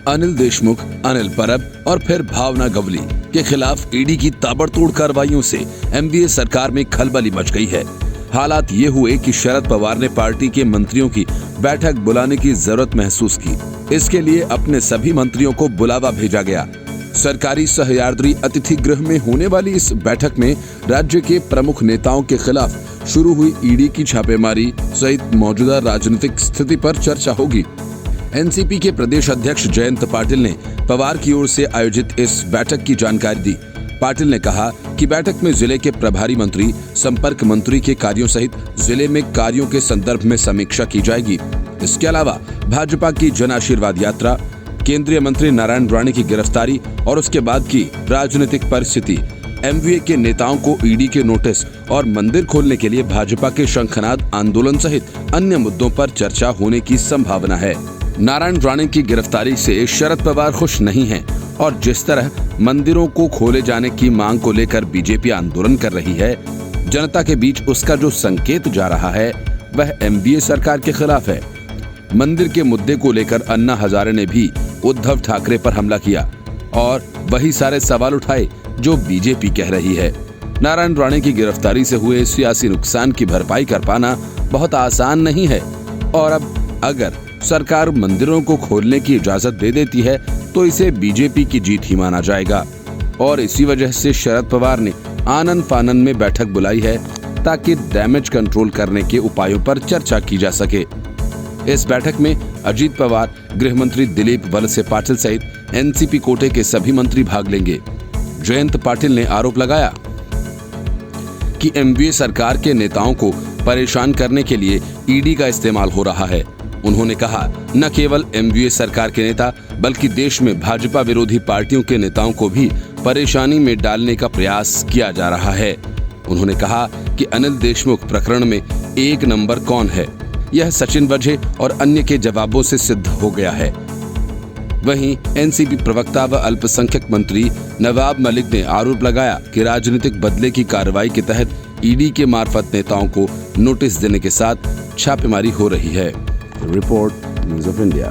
अनिल देशमुख, अनिल परब और फिर भावना गवली के खिलाफ ईडी की ताबड़तोड़ कार्रवाइयों से एमवीए सरकार में खलबली मच गई है। हालात ये हुए कि शरद पवार ने पार्टी के मंत्रियों की बैठक बुलाने की जरूरत महसूस की। इसके लिए अपने सभी मंत्रियों को बुलावा भेजा गया। सरकारी सह्याद्री अतिथि गृह में होने वाली इस बैठक में राज्य के प्रमुख नेताओं के खिलाफ शुरू हुई ईडी की छापेमारी सहित मौजूदा राजनीतिक स्थिति पर चर्चा होगी। एनसीपी के प्रदेश अध्यक्ष जयंत पाटिल ने पवार की ओर से आयोजित इस बैठक की जानकारी दी। पाटिल ने कहा कि बैठक में जिले के प्रभारी मंत्री, संपर्क मंत्री के कार्यों सहित जिले में कार्यों के संदर्भ में समीक्षा की जाएगी। इसके अलावा भाजपा की जन आशीर्वाद यात्रा, केंद्रीय मंत्री नारायण राणे की गिरफ्तारी और उसके बाद की राजनीतिक परिस्थिति, एमवीए के नेताओं को ईडी के नोटिस और मंदिर खोलने के लिए भाजपा के शंखनाद आंदोलन सहित अन्य मुद्दों पर चर्चा होने की संभावना है। नारायण राणे की गिरफ्तारी से शरद पवार खुश नहीं हैं और जिस तरह मंदिरों को खोले जाने की मांग को लेकर बीजेपी आंदोलन कर रही है, जनता के बीच उसका जो संकेत जा रहा है वह एमवीए सरकार के खिलाफ है। मंदिर के मुद्दे को लेकर अन्ना हजारे ने भी उद्धव ठाकरे पर हमला किया और वही सारे सवाल उठाए जो बीजेपी कह रही है। नारायण राणे की गिरफ्तारी से हुए सियासी नुकसान की भरपाई कर पाना बहुत आसान नहीं है और अब अगर सरकार मंदिरों को खोलने की इजाजत दे देती है तो इसे बीजेपी की जीत ही माना जाएगा और इसी वजह से शरद पवार ने आनन फानन में बैठक बुलाई है ताकि डैमेज कंट्रोल करने के उपायों पर चर्चा की जा सके। इस बैठक में अजीत पवार, गृह मंत्री दिलीप वलसे पाटिल सहित एनसीपी कोटे के सभी मंत्री भाग लेंगे। जयंत पाटिल ने आरोप लगाया कि एमवीए सरकार के नेताओं को परेशान करने के लिए ईडी का इस्तेमाल हो रहा है। उन्होंने कहा, न केवल एमवीए सरकार के नेता बल्कि देश में भाजपा विरोधी पार्टियों के नेताओं को भी परेशानी में डालने का प्रयास किया जा रहा है। उन्होंने कहा कि अनिल देशमुख प्रकरण में एक नंबर कौन है, यह सचिन वजह और अन्य के जवाबों से सिद्ध हो गया है। वहीं एनसीपी प्रवक्ता व अल्पसंख्यक मंत्री नवाब मलिक ने आरोप लगाया कि राजनीतिक बदले की कार्रवाई के तहत ईडी के मार्फत नेताओं को नोटिस देने के साथ छापेमारी हो रही है। Report news of India.